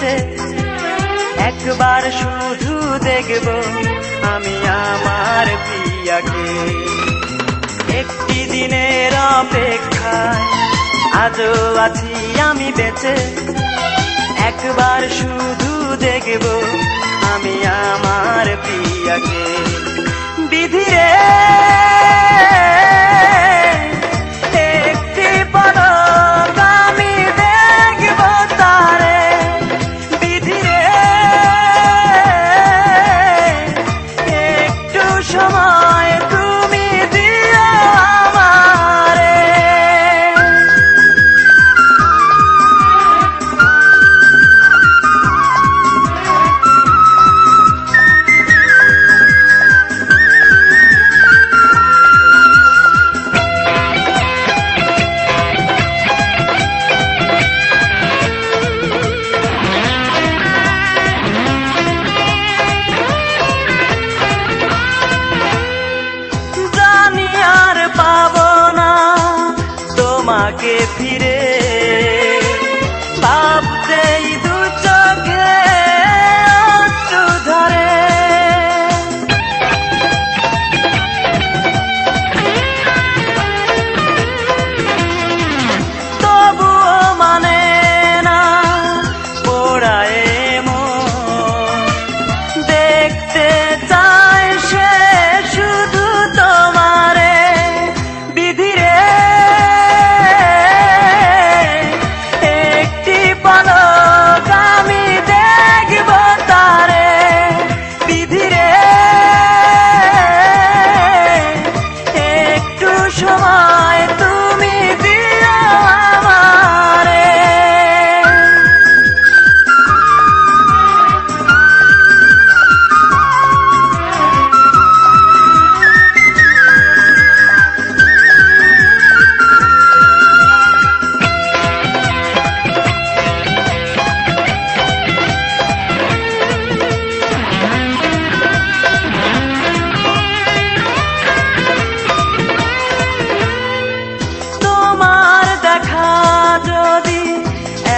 বেঁচে একবার শুধু দেখব আমি আমার প্রিয়াকে। একটি দিনের অপেক্ষায় আজও আছি আমি বেঁচে একবার শুধু দেখব আমি আমার প্রিয়াকে। বিধিরে একটি পলক আমি দেখব তারে, বিধিরে একটু সময় তুমি দিও আমারে। তোমাকে ফিরে ভাবতেই দু চোখে অশ্রু ধরে, তবুও মানে না পোড়ায় মন, দেখতে চায় সে শুধু তোমারে। বিধিরে পলক আমি দেখব তারে, বিধিরে একটু সময় তুমি দিও আমারে।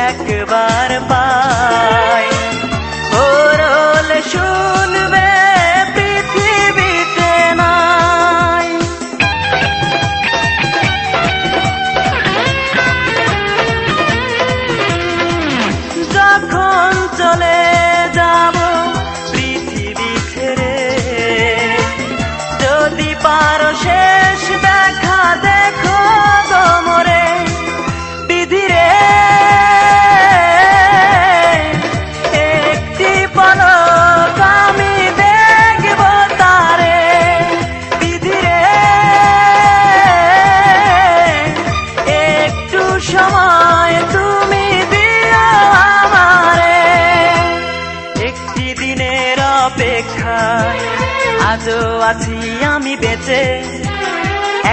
একবার পাই ওরল শুনবে পৃথিবীতে নাই, যখন চলে যাব পৃথিবী ছেড়ে, যদি পারো শেষ দেখা দেখো তোমরে। বিধিরে পলক আমি দেখব তারে, বিধিরে একটু সময় তুমি দিও আমারে। একটি দিনের অপেক্ষায় আজও আছি আমি বেঁচে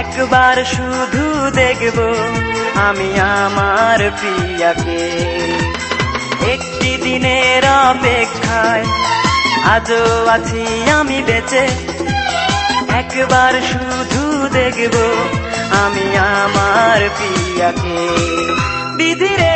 একবার শুধু দেখব আমি আমার প্রিয়াকে। একটি দিনের অপেক্ষায় আজও আছি আমি বেঁচে একবার শুধু দেখব আমি আমার প্রিয়াকে। বিধিরে